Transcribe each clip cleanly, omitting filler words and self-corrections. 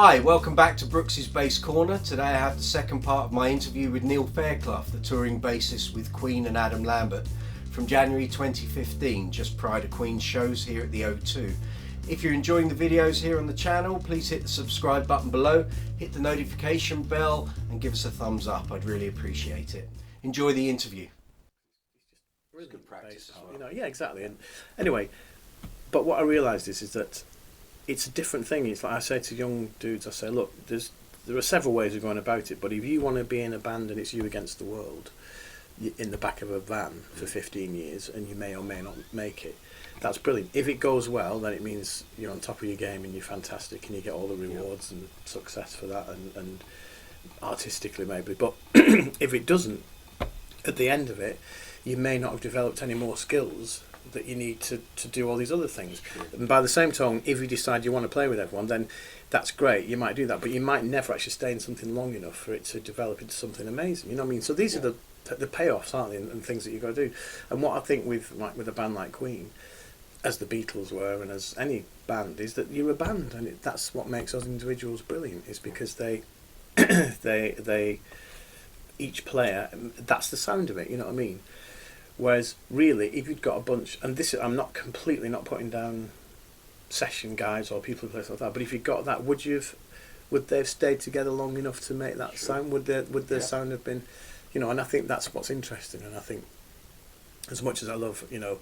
Hi, welcome back to Brooks's Bass Corner. Today I have the second part of my interview with Neil Fairclough, the touring bassist with Queen and Adam Lambert, from January 2015, just prior to Queen's shows here at the O2. If you're enjoying the videos here on the channel, please hit the subscribe button below, hit the notification bell and give us a thumbs up. I'd really appreciate it. Enjoy the interview. It's good practice as well. You know, yeah, exactly. And anyway, but what I realised is that it's a different thing. It's like I say to young dudes, I say, look, there are several ways of going about it, but if you want to be in a band and it's you against the world, in the back of a van for 15 years, and you may or may not make it, that's brilliant. If it goes well, then it means you're on top of your game and you're fantastic and you get all the rewards and success for that, and artistically maybe. But if it doesn't, at the end of it, you may not have developed any more skills that you need to do all these other things. And by the same token, if you decide you want to play with everyone, then that's great, you might do that, but you might never actually stay in something long enough for it to develop into something amazing, you know what I mean? So these are the payoffs, aren't they, and things that you've got to do. And what I think with a band like Queen, as the Beatles were and as any band, is that you're a band, and that's what makes those individuals brilliant, is because they each player, that's the sound of it, you know what I mean? Whereas really, if you'd got a bunch, and this, I'm not completely not putting down session guys or people who play like that, but if you got that, would they have stayed together long enough to make that sound? Would their sound have been, you know? And I think that's what's interesting. And I think, as much as I love, you know,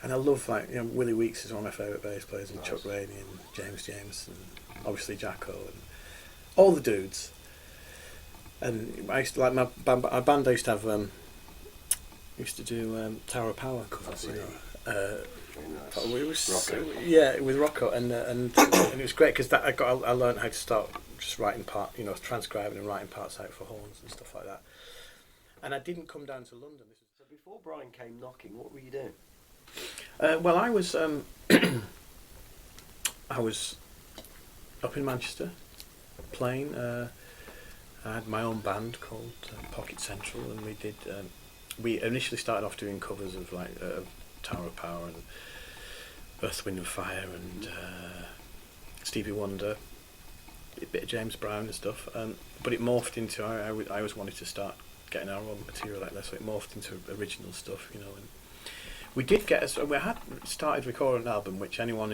and I love, like, you know, Willie Weeks is one of my favourite bass players, and Chuck Rainey and James, and obviously Jacko and all the dudes. And I used to like my band. I used to have. Used to do Tower of Power covers, you know. With Rocco, and it was great because I learned how to start just writing transcribing and writing parts out for horns and stuff like that. And I didn't come down to London. So before Brian came knocking, what were you doing? Well, I was I was up in Manchester playing. I had my own band called Pocket Central, and we did. We initially started off doing covers of like Tower of Power and Earth, Wind and Fire and Stevie Wonder, a bit of James Brown and stuff. But it morphed into, I always wanted to start getting our own material like that, so it morphed into original stuff, you know. And we had started recording an album, which anyone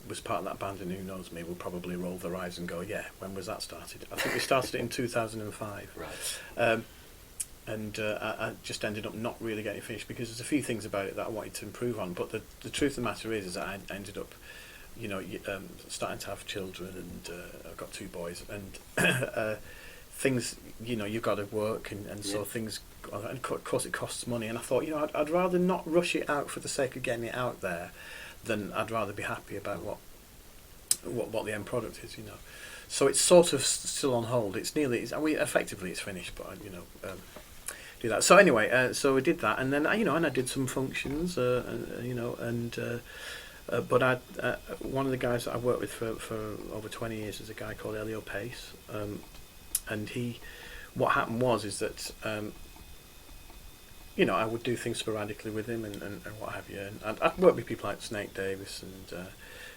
was part of that band and who knows me will probably roll their eyes and go, yeah, when was that started? I think we started it in 2005. Right. And I just ended up not really getting finished because there's a few things about it that I wanted to improve on. But the truth of the matter is that I ended up, you know, starting to have children, and I've got 2 boys, and things, you know, you've got to work, and so things, and of course it costs money. And I thought, you know, I'd rather not rush it out for the sake of getting it out there, than I'd rather be happy about what the end product is, you know. So it's sort of still on hold. Effectively it's finished, but you know. Do that. So anyway, so we did that, and then and I did some functions, you know, and but one of the guys that I worked with for over 20 years is a guy called Elio Pace, and what happened is that you know, I would do things sporadically with him and what have you, and I'd worked with people like Snake Davis and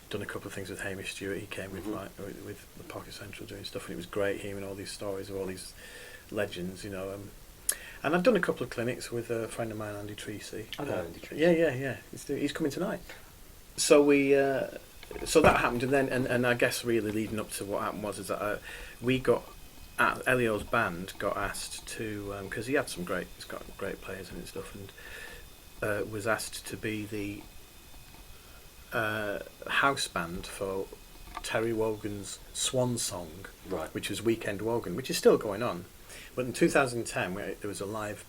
done a couple of things with Hamish Stewart. He came with the Pocket Central doing stuff, and it was great hearing all these stories of all these legends, you know. And I've done a couple of clinics with a friend of mine, Andy Treacy. I know Andy Treacy. Yeah. He's coming tonight. So so that happened, and then and I guess really leading up to what happened is that we got Elio's band got asked to, because he's got great players and stuff, and was asked to be the house band for Terry Wogan's Swan Song, right, which was Weekend Wogan, which is still going on. But in 2010, there was a live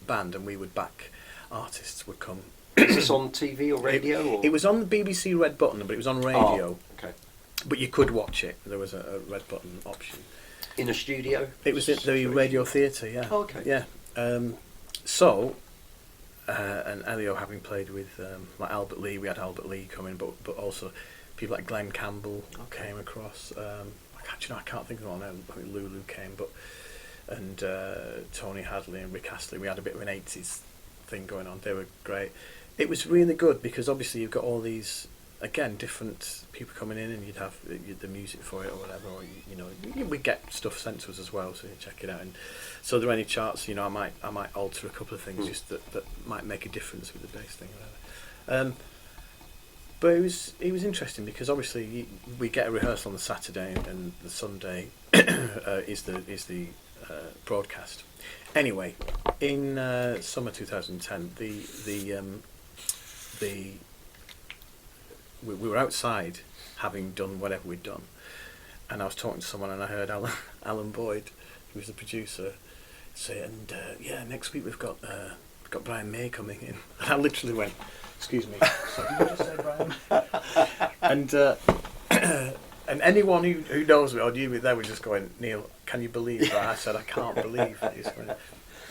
band, and we would back artists would come. Is this on TV or radio? It was on the BBC Red Button, but it was on radio. Oh, okay. But you could watch it. There was a Red Button option. In a studio? It was at the Radio Theatre, yeah. Oh, okay. Yeah. So, and Elio having played with like Albert Lee, we had Albert Lee coming, but also people like Glenn Campbell came across. I can't think of one. I think Lulu came, and Tony Hadley and Rick Astley. We had a bit of an 80s thing going on. They were great. It was really good because obviously you've got all these again, different people coming in, and you'd have the music for it or whatever, or we get stuff sent to us as well, so you check it out. And so, there are any charts, I might alter a couple of things just that might make a difference with the bass thing or whatever. But it was interesting because obviously we get a rehearsal on the Saturday, and the Sunday is the broadcast. Anyway, in summer 2010, we were outside having done whatever we'd done, and I was talking to someone, and I heard Alan Boyd, who was the producer, say, and next week we've got Brian May coming in, and I literally went, excuse me, so did you just say Brian? And anyone who knows me or knew me there was just going, Neil, can you believe that? I said, I can't believe that he's going.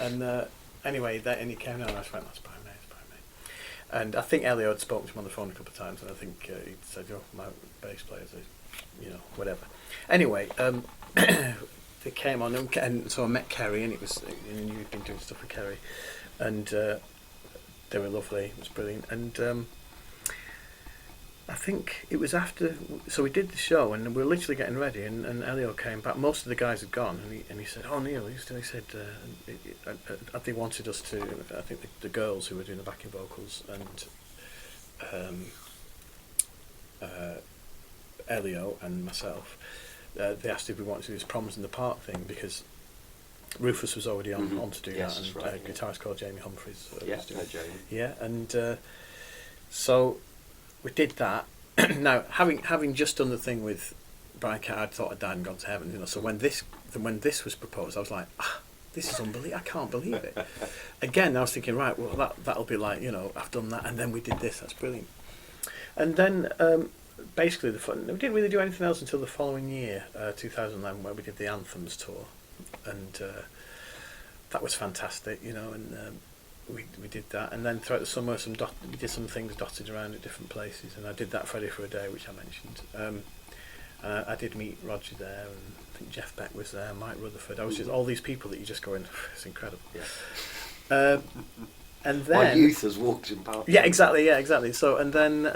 And anyway, and he came down, and I just went, that's Brian May, it's Brian May. And I think Elio had spoken to him on the phone a couple of times, and I think he said, my bass players, whatever. Anyway, they came on, and so I met Kerry, and you've been doing stuff with Kerry, and they were lovely, it was brilliant. And I think it was after, so we did the show, and we were literally getting ready, and Elio came back. Most of the guys had gone, and he said, "Oh, Neil," he said, they wanted us to. I think the girls who were doing the backing vocals and Elio and myself, they asked if we wanted to do this Proms in the Park thing because Rufus was already on to do that, and a guitarist called Jamie Humphries. Jamie. Yeah, and so. We did that. Now, having just done the thing with Brian Cat, I thought I'd died and gone to heaven. So when this was proposed, I was like, this is unbelievable. I can't believe it. Again, I was thinking, right, well, that'll be like, I've done that, and then we did this. That's brilliant. And then basically, we didn't really do anything else until the following year, 2011, where we did the Anthems tour, and that was fantastic, and. We did that, and then throughout the summer we did some things dotted around at different places, and I did that Friday for a Day, which I mentioned. I did meet Roger there, and I think Jeff Beck was there, Mike Rutherford. I was just all these people that you just go in, it's incredible. Yeah. And then my youth has walked in past. Yeah, exactly. So and then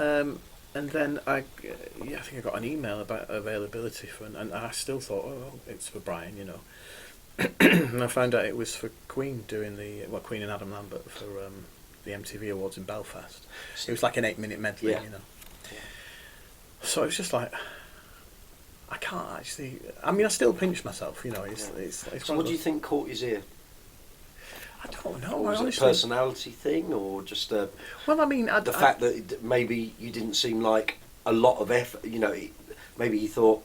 I think I got an email about availability and I still thought, it's for Brian, And I found out it was for Queen doing Queen and Adam Lambert for the MTV Awards in Belfast. It was like an 8-minute medley, Yeah. So it was just like, I can't actually. I mean, I still pinch myself, It's so what do you think caught his ear? I don't know. Was it a personality thing, or just the fact that maybe you didn't seem like a lot of effort? Maybe you thought,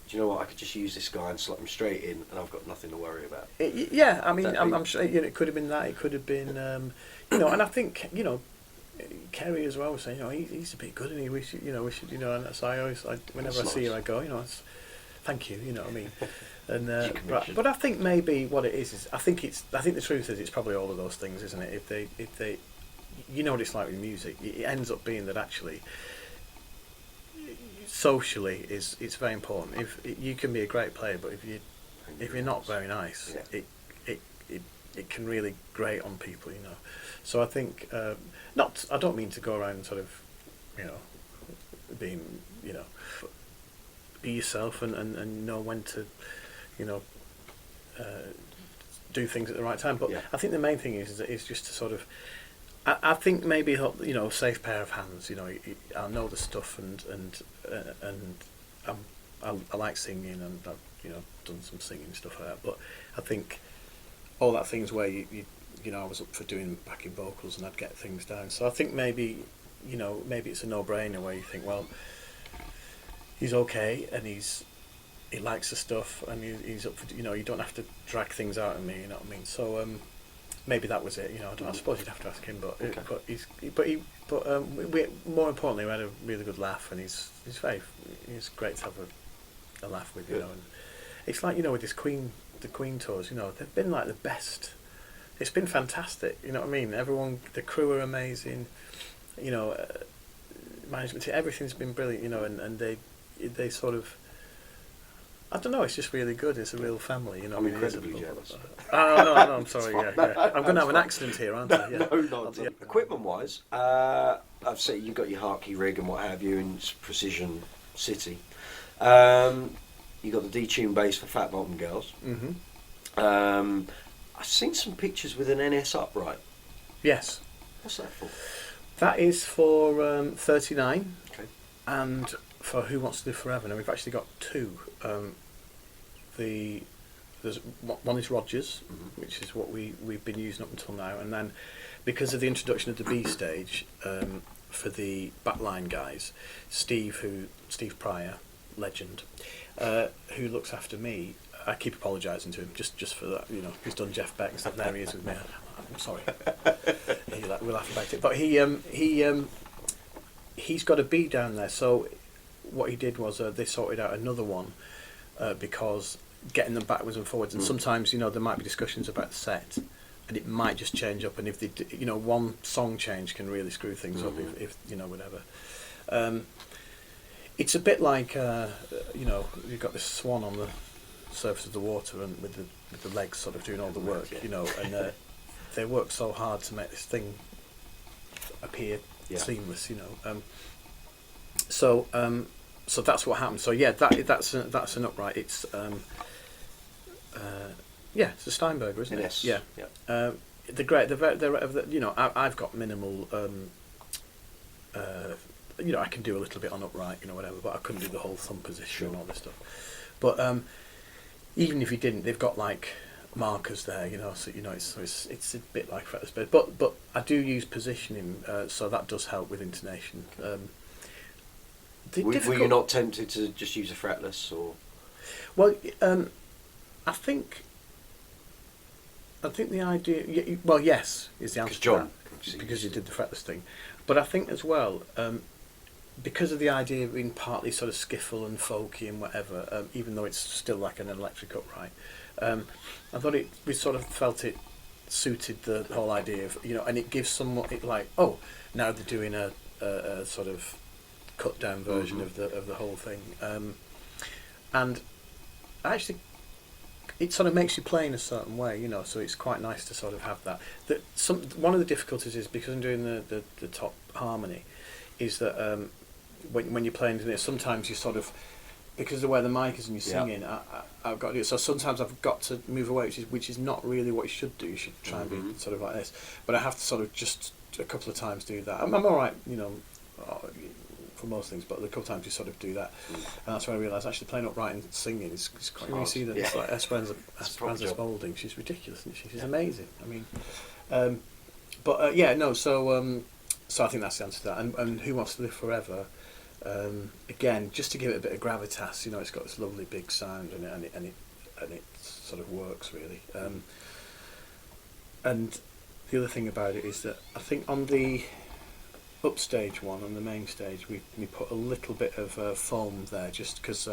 do you know what? I could just use this guy and slot him straight in, and I've got nothing to worry about. Yeah, I mean, I'm sure it could have been that. It could have been, and I think Kerry as well was saying, he's a bit good, and we should, and that's whenever I see you, I go, thank you, what I mean. And but I think maybe what it is I think the truth is it's probably all of those things, isn't it? If they, what it's like with music, it ends up being that actually. Socially, it's very important. If you can be a great player, but if you're not very nice, it can really grate on people, So I think I don't mean to go around sort of, being, be yourself and know when to, do things at the right time. But I think the main thing is just to sort of. I think maybe safe pair of hands. I know the stuff and I like singing, and I've done some singing stuff like that. But I think all that things where I was up for doing backing vocals and I'd get things down. So I think maybe it's a no-brainer where you think, well, he's okay and he likes the stuff and he's up for you don't have to drag things out of me. You know what I mean? So. Maybe that was it, I suppose you'd have to ask him, but we more importantly we had a really good laugh, and he's great to have a laugh with, And it's like with the Queen tours, they've been like the best. It's been fantastic, you know what I mean? Everyone, the crew are amazing, management, everything's been brilliant, and they sort of. I don't know, it's just really good. It's a real family, I'm incredibly jealous. No, I'm sorry, yeah. I'm going to have an accident here, aren't I? Yeah. No, not at all. Equipment-wise, I've seen you've got your Harkey rig and what have you, and it's Precision City. You got the detune bass for Fat Bottom Girls. Mm-hmm. I've seen some pictures with an NS upright. Yes. What's that for? That is for 39. Okay. And for Who Wants to Live Forever. Now we've actually got two. There's one is Rogers, Mm-hmm. which which is what we've been using up until now, and then because of the introduction of the B stage for the backline guys, Steve Pryor, legend, who looks after me. I keep apologising to him just for that. You know, he's done Jeff Beck and stuff. There he is with me. I'm sorry. We'll laugh about it. But he's got a B down there. So what he did was they sorted out another one because getting them backwards and forwards, and sometimes there might be discussions about the set, and it might just change up. And if they, one song change can really screw things up. If whatever. It's a bit like you've got this swan on the surface of the water and with the legs sort of doing all the work, and they work so hard to make this thing appear seamless, so that's what happened. So yeah, that's an upright. It's it's a Steinberger, isn't it? Yes. Yeah. They're great. I've got minimal. I can do a little bit on upright, whatever, but I couldn't do the whole thumb position and all this stuff. But even if you didn't, they've got like markers there, so it's a bit like fretless bass. But I do use positioning, so that does help with intonation. Were you not tempted to just use a fretless, or? Well, I think the idea. Well, yes, is the answer. John, to that, because you did the fretless thing, but I think as well. Because of the idea of being partly sort of skiffle and folky and whatever, even though it's still like an electric upright, I thought we sort of felt it suited the whole idea of, and it gives somewhat like, now they're doing a sort of cut down version of the whole thing, and actually it sort of makes you play in a certain way, so it's quite nice to sort of have that. One of the difficulties is because I'm doing the top harmony, is that when you're playing it, sometimes you sort of, because of the way the mic is and you're singing, I've got to do it. So sometimes I've got to move away, which is not really what you should do. You should try and be sort of like this. But I have to sort of just a couple of times do that. I'm all right, for most things, but a couple of times you sort of do that. And that's when I realised actually playing upright and singing is quite. When you see that, it's like Esperanza Spalding, she's ridiculous, isn't she? She's amazing. I mean, so I think that's the answer to that. And Who Wants to Live Forever? Again, just to give it a bit of gravitas, it's got this lovely big sound in it, and it sort of works really. And the other thing about it is that I think on the upstage one, on the main stage, we put a little bit of foam there, just because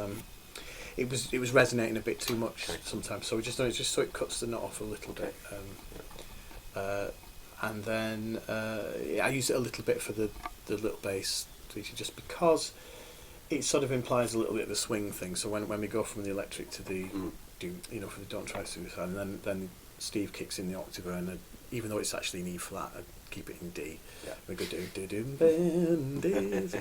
it was resonating a bit too much sometimes. So we just so it cuts the knot off a little bit. And then I use it a little bit for the little bass feature, just because it sort of implies a little bit of a swing thing. So when we go from the electric to the for the Don't Try Suicide, and then Steve kicks in the octave, and even though it's actually in E flat, I keep it in D. Yeah. We go do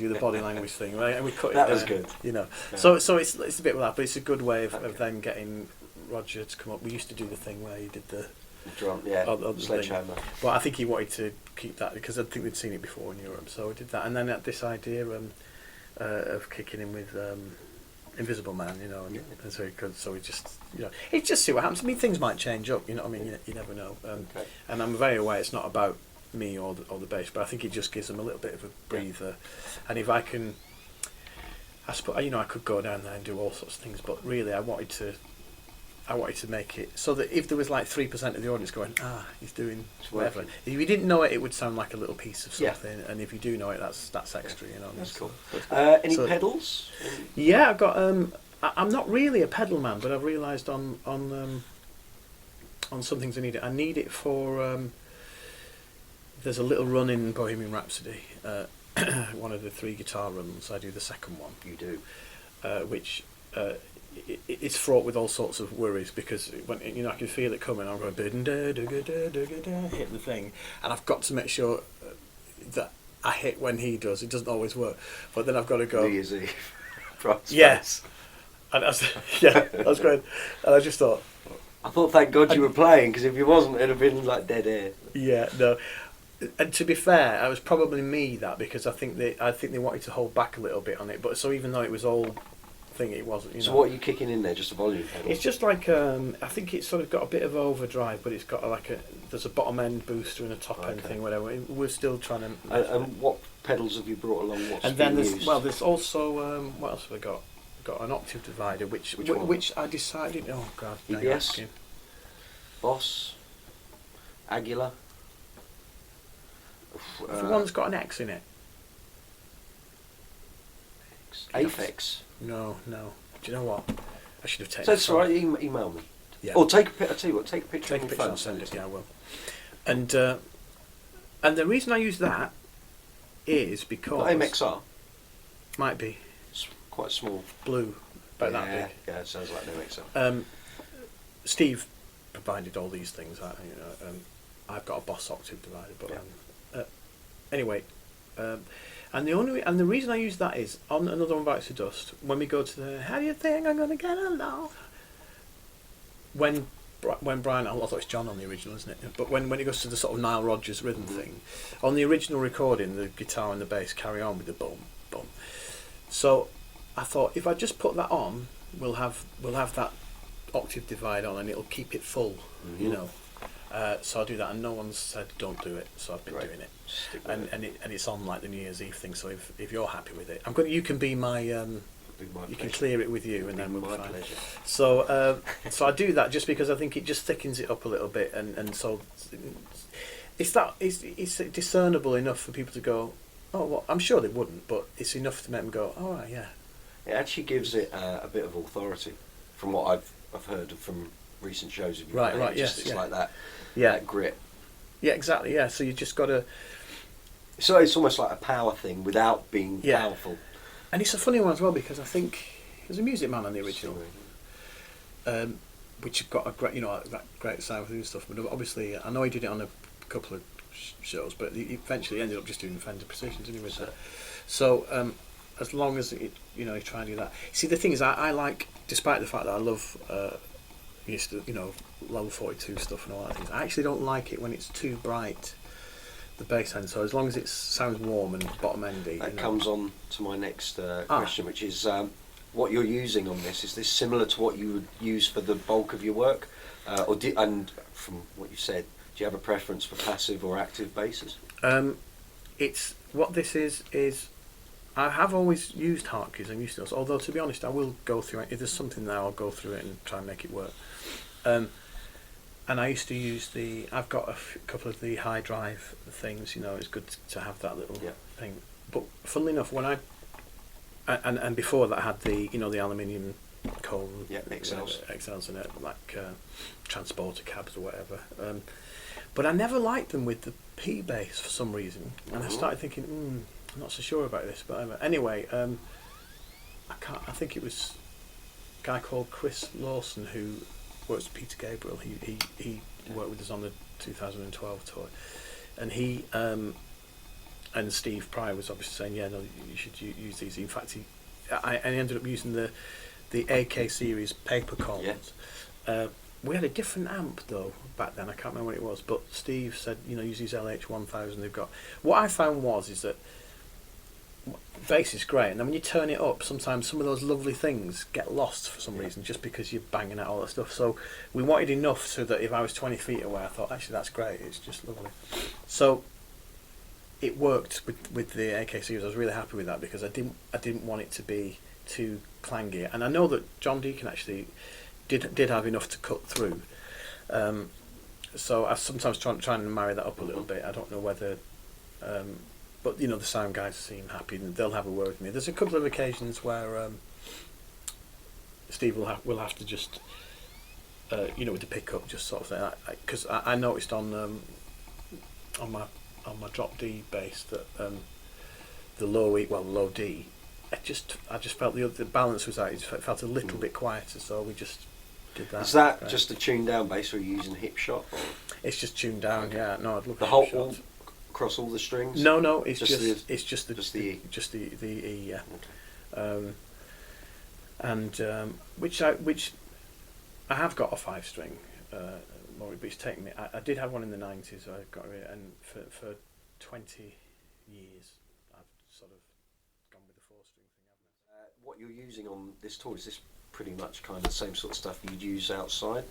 the body language thing, right? And we cut that it. Was good. Yeah. So it's a bit of that, but it's a good way of then getting Roger to come up. We used to do the thing where he did the drum, sledgehammer. Well, I think he wanted to keep that because I think we'd seen it before in Europe, so we did that. And then this idea of kicking in with Invisible Man, and so we just, it's just see what happens. I mean, things might change up, you never know. And I'm very aware it's not about me or the bass, but I think it just gives them a little bit of a breather. And if I can, I suppose, I could go down there and do all sorts of things, but really I wanted to make it so that if there was like 3% of the audience going, he's doing whatever. If you didn't know it, it would sound like a little piece of something, and if you do know it, that's extra. That's cool. Any pedals? Yeah, I've got. I'm not really a pedal man, but I've realised on some things I need it. I need it for. There's a little run in Bohemian Rhapsody. One of the 3 guitar runs. I do the second one. You do, which. It's fraught with all sorts of worries because when I can feel it coming, I'm going hitting the thing, and I've got to make sure that I hit when he does. It doesn't always work, but then I've got to go. New Year's Eve. Yes. And that's great. And I just thought. I thought, thank God you were playing, because if you wasn't, it'd have been like dead air. Yeah, no. And to be fair, it was probably me that, because I think they wanted to hold back a little bit on it. But so even though it was all thing, it wasn't. So what are you kicking in there? Just a volume pedal? It's just like I think it's sort of got a bit of overdrive, but it's got there's a bottom end booster and a top end thing, whatever. We're still trying to. And what pedals have you brought along? And then there's also what else have I got? Got an octave divider, which I decided. Oh God, EBS, Boss, Aguilar. The one that's got an X in it. Apex. No. Do you know what? I should have taken. So that's all right. Email me. Yeah. Or take a picture. I tell you what. Take a picture. Take a picture and send it. Yeah, I will. And the reason I use that is because Not MXR. Might be. It's quite small. Blue. About that big. Yeah, it sounds like an MXR. Steve provided all these things. I've got a Boss octave divider, but anyway. And the reason I use that is on Another One Bites the Dust. When we go to the how do you think I'm gonna get along? When Brian, I thought it's John on the original, isn't it? But when it goes to the sort of Nile Rodgers rhythm thing, on the original recording, the guitar and the bass carry on with the boom boom. So I thought if I just put that on, we'll have that octave divide on, and it'll keep it full, you know. So I'll do that, and no one's said don't do it, so I've been doing it. And it's on like the New Year's Eve thing. So if you're happy with it, you can be my you can clear it with you, and then we'll be fine. Pleasure. So I do that just because I think it just thickens it up a little bit, and so it's discernible enough for people to go, oh well, I'm sure they wouldn't, but it's enough to make them go, oh right, yeah. It actually gives it a bit of authority, from what I've heard from recent shows of you. Right, yes, it's like that. Yeah, that grit. Yeah, exactly. Yeah, so you just got to. So it's almost like a power thing without being powerful. And it's a funny one as well, because I think there's a Music Man on the original, which got a great, that great sound and stuff. But obviously, I know he did it on a couple of shows, but he eventually ended up just doing Fender Precisions anyway. So as long as it, he tried to do that. See, the thing is, I like, despite the fact that I love. Used to, low 42 stuff and all that things. I actually don't like it when it's too bright, the bass end. So as long as it sounds warm and bottom endy. That comes on to my next question, which is what you're using on this. Is this similar to what you would use for the bulk of your work, and from what you said, do you have a preference for passive or active basses? It's what this is. I have always used Hartkeys and used those, although to be honest, I will go through it. If there's something there, I'll go through it and try and make it work. And I used to use I've got a couple of the high drive things, it's good to have that little thing. But funnily enough, when and before that I had the aluminium cone XLs in it, like transporter cabs or whatever. But I never liked them with the P bass for some reason, and I started thinking, I'm not so sure about this, but anyway, I think it was a guy called Chris Lawson who works with Peter Gabriel. He worked with us on the 2012 tour, and he and Steve Pryor was obviously saying, yeah, no, you should use these. In fact, I ended up using the AK series paper cones. Yeah. We had a different amp though back then. I can't remember what it was, but Steve said, use these LH1000 they've got. What I found is that bass is great, and then when you turn it up, sometimes some of those lovely things get lost for some reason, just because you're banging out all that stuff. So we wanted enough so that if I was 20 feet away, I thought, actually, that's great. It's just lovely. So it worked with the AK series. I was really happy with that, because I didn't want it to be too clangy. And I know that John Deacon actually did have enough to cut through. So I sometimes trying to marry that up a little bit. I don't know whether. But the sound guys seem happy, and they'll have a word with me. There's a couple of occasions where Steve will have to just with the pickup, just sort of thing. Because I noticed on my drop D bass that the low E, low D, I just felt the balance was out. It felt a little bit quieter, so we just did that. Is that just a tuned down bass, or are you using hip shot? Or? It's just tuned down. Okay. Yeah, no, I'd love the whole. across all the strings? No, it's just the E. Just the E, yeah. Okay. Which I have got a 5-string, but it's taken me. I did have one in the 90s. I got it, and for 20 years, I've sort of gone with the 4-string thing, haven't I? What you're using on this tour, is this pretty much kind of the same sort of stuff you'd use outside?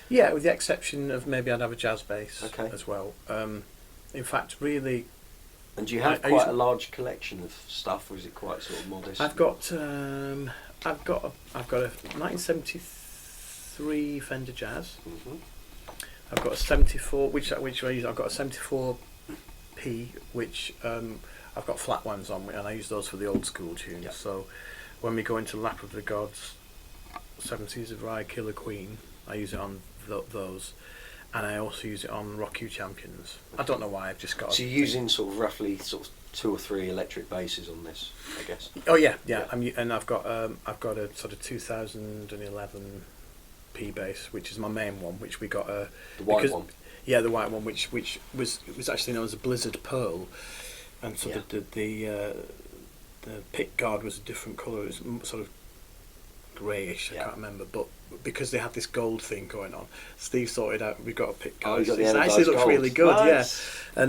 Yeah, with the exception of maybe I'd have a jazz bass as well. In fact, really. And do you have quite a large collection of stuff, or is it quite sort of modest? I've got a 1973 Fender Jazz. Mm-hmm. I've got a 74, which I use. I've got a 74P, which I've got flat ones on, and I use those for the old school tunes. Yep. So when we go into Lap of the Gods, 7 Seas of Rye, Killer Queen, I use it on those, and I also use it on Rock You Champions. I don't know why, I've just got. So you're using sort of roughly 2 or 3 electric basses on this, I guess. Oh yeah. And I've got a sort of 2011 P bass, which is my main one, which we got the white one. Yeah, the white one, which was actually known as a Blizzard Pearl, and sort of the pick guard was a different colour. It was sort of greyish. I can't remember, but because they had this gold thing going on, Steve sorted out. We got a pick guard. It actually looks gold. really good. Nice. Yeah,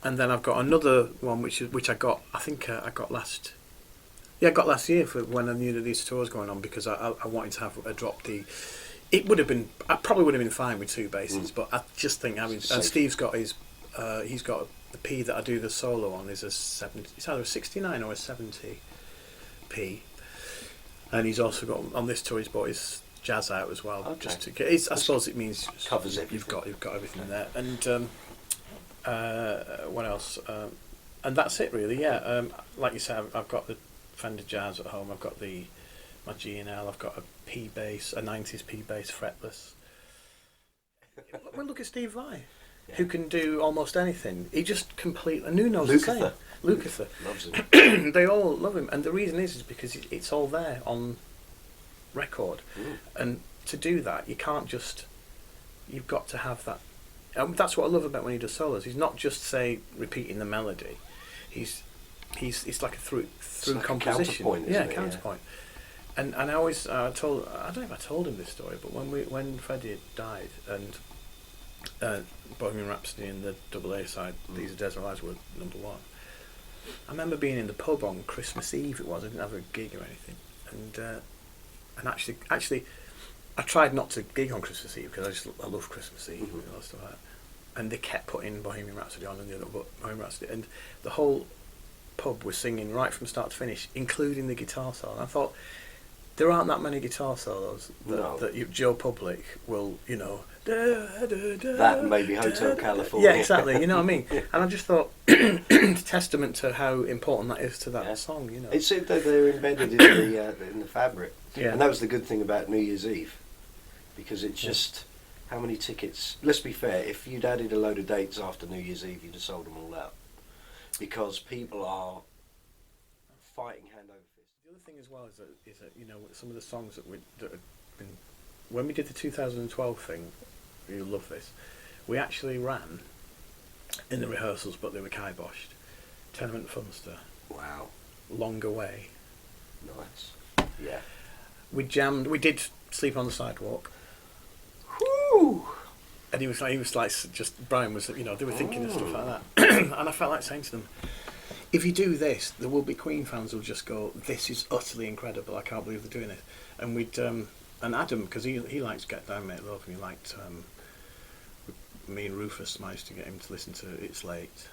and then I've got another one which I got. I think I got last. Yeah, I got last year for when I knew that these tours going on, because I wanted to have a drop D. It would have been. I probably would have been fine with 2 basses, but I just think having. And Steve's got his. He's got the P that I do the solo on is a 70. It's either a 69 or a 70 P. And he's also got on this tour. He's bought his jazz out as well. Okay. Just to. I suppose it means covers everything. You've got everything there. And what else? And that's it really. Yeah. Like you said, I've got the Fender Jazz at home. I've got my G&L. I've got a P bass, a 90s P bass fretless. Well, look at Steve Vai, who can do almost anything. He just completely. And who knows the same? Lukather loves him. They all love him, and the reason is because it's all there on record. And to do that, you can't just. You've got to have that. That's what I love about when he does solos. He's not just repeating the melody. It's like a through like composition. Counterpoint. Yeah. And I always I don't know if I told him this story, but when Freddie had died and Bohemian Rhapsody and the double A side, These Are Desert Lives were number 1. I remember being in the pub on Christmas Eve. It was. I didn't have a gig or anything, and actually, I tried not to gig on Christmas Eve because I love Christmas Eve and all stuff like that. And they kept putting Bohemian Rhapsody on and the other Bohemian Rhapsody, and the whole pub was singing right from start to finish, including the guitar solo. And I thought there aren't that many guitar solos that Joe Public will, that and maybe Hotel California. Yeah, exactly. You know what I mean? And I just thought, testament to how important that is to that song. It's that they're embedded in the fabric. Yeah. And that was the good thing about New Year's Eve, because it's just how many tickets. Let's be fair. If you'd added a load of dates after New Year's Eve, you'd have sold them all out, because people are fighting hand over fist. The other thing as well is that some of the songs that have been when we did the 2012 thing. You'll love this. We actually ran in the rehearsals, but they were kiboshed. Tenement Funster. Wow. Long Away. Nice. Yeah. We jammed. We did Sleep on the Sidewalk. Whoo! And he was like, just Brian was, they were thinking of stuff like that, and I felt like saying to them, if you do this, there will be Queen fans who'll just go, this is utterly incredible. I can't believe they're doing it. And we'd and Adam, because he likes Get Down Mate Love, and he liked. Me and Rufus managed to get him to listen to It's Late,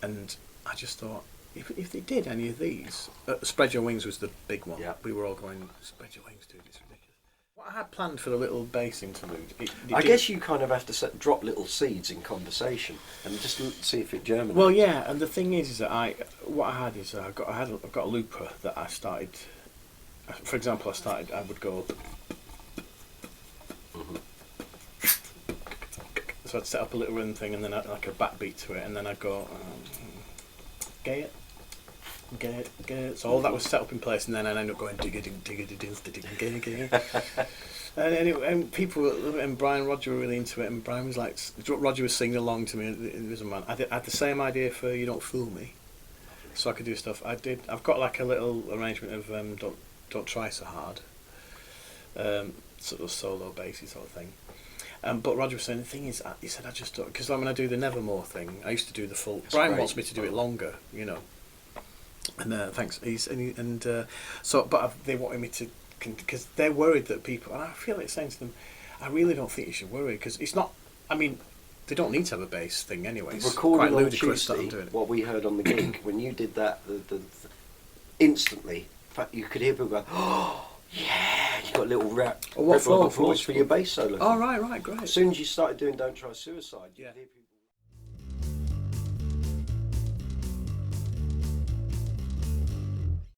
and I just thought if they did any of these, Spread Your Wings was the big one. Yeah. We were all going, Spread Your Wings, dude, it's ridiculous. What I had planned for the little bass interlude, I guess you kind of have to drop little seeds in conversation and just see if it germinates. Well, yeah, and the thing is that I've got a looper that I started. For example, I would go. So I'd set up a little rhythm thing, and then I'd like a backbeat to it, and then I'd go, Gay it. So all that was set up in place, and then I ended up going and people and Brian Roger were really into it, and Brian was like, Roger was singing along to me. It was a man. I had the same idea for "You Don't Fool Me," so I could do stuff. I've got like a little arrangement of "Don't Try So Hard," sort of solo bassy sort of thing. But Roger was saying, the thing is, he said, I just don't, because when I do the Nevermore thing, I used to do the full. That's Brian wants me to do it longer, you know. And thanks. But they wanted me to, because they're worried that people, and I feel like saying to them, I really don't think you should worry, because it's not. I mean, they don't need to have a bass thing anyway. It's quite ludicrous that I'm doing it. What we heard on the gig when you did that, the instantly, in fact, you could hear people go, "Oh, yeah!" You got a little ripple of applause for your bass solo. Oh, right, great. As soon as you started doing "Don't Try Suicide," you could hear people.